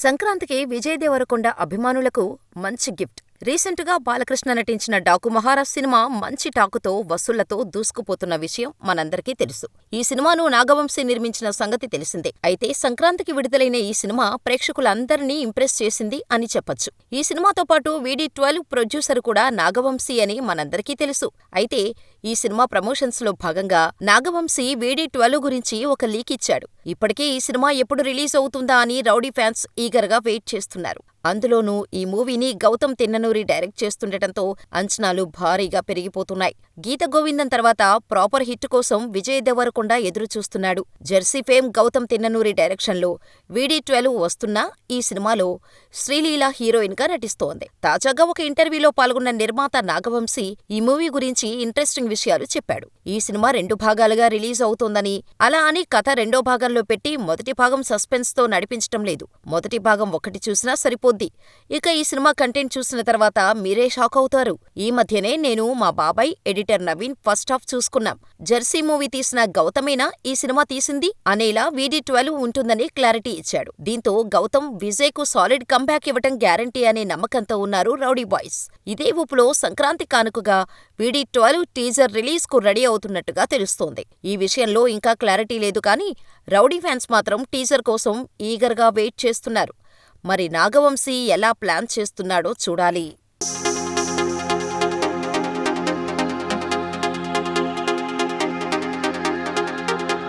సంక్రాంతికి విజయ్ దేవరకొండ అభిమానులకు మంచి గిఫ్ట్. రీసెంట్గా బాలకృష్ణ నటించిన డాకు మహారాజ్ సినిమా మంచి టాకుతో వసూళ్లతో దూసుకుపోతున్న విషయం మనందరికీ తెలుసు. ఈ సినిమాను నాగవంశీ నిర్మించిన సంగతి తెలిసిందే. అయితే సంక్రాంతికి విడుదలైన ఈ సినిమా ప్రేక్షకులందరినీ ఇంప్రెస్ చేసింది అని చెప్పొచ్చు. ఈ సినిమాతో పాటు వీడీ12 ప్రొడ్యూసర్ కూడా నాగవంశీ అని మనందరికీ తెలుసు. అయితే ఈ సినిమా ప్రమోషన్స్ లో భాగంగా నాగవంశీ వీడీ12 గురించి ఒక లీక్ ఇచ్చాడు. ఇప్పటికే ఈ సినిమా ఎప్పుడు రిలీజ్ అవుతుందా అని రౌడీ ఫ్యాన్స్ ఈగర్గా వెయిట్ చేస్తున్నారు. అందులోనూ ఈ మూవీని గౌతమ్ తిన్ననూరి డైరెక్ట్ చేస్తుండటంతో అంచనాలు భారీగా పెరిగిపోతున్నాయి. గీత గోవిందం తర్వాత ప్రాపర్ హిట్ కోసం విజయ్ దేవరకొండ ఎదురుచూస్తున్నాడు. జెర్సీ ఫేమ్ గౌతమ్ తిన్ననూరి డైరెక్షన్లో వీడీ12 వస్తున్నా ఈ సినిమాలో శ్రీలీల హీరోయిన్ గా నటిస్తోంది. తాజాగా ఒక ఇంటర్వ్యూలో పాల్గొన్న నిర్మాత నాగవంశీ ఈ మూవీ గురించి ఇంట్రెస్టింగ్ విషయాలు చెప్పాడు. ఈ సినిమా 2 భాగాలుగా రిలీజ్ అవుతోందని, అలా అని కథ 2వ భాగంలో పెట్టి మొదటి భాగం సస్పెన్స్ తో నడిపించటం లేదు. మొదటి భాగం ఒక్కటి చూసినా సరిపోద్ది. ఇక ఈ సినిమా కంటెంట్ చూసిన తర్వాత మీరే షాక్ అవుతారు. ఈ మధ్యనే నేను, మా బాబాయ్, ఎడిటర్ నవీన్ ఫస్ట్ హాఫ్ చూసుకున్నాం. జెర్సీ మూవీ తీసిన గౌతమేనా ఈ సినిమా తీసింది అనేలా వీడీ12 ఉంటుందని క్లారిటీ ఇచ్చాడు. దీంతో గౌతమ్ విజయ్ కు సాలిడ్ కంబ్యాక్ ఇవ్వటం గ్యారంటీ అనే నమ్మకంతో ఉన్నారు రౌడీ బాయ్స్. ఇదే ఊపులో సంక్రాంతి కానుకగా వీడీ12 టీజర్ రిలీజ్ కు రెడీ అవుతున్నట్టుగా తెలుస్తోంది. ఈ విషయంలో ఇంకా క్లారిటీ లేదు కానీ రౌడీ ఫ్యాన్స్ మాత్రం టీజర్ కోసం ఈగర్గా వెయిట్ చేస్తున్నారు. మరి నాగవంశీ ఎలా ప్లాన్ చేస్తున్నాడో చూడాలి.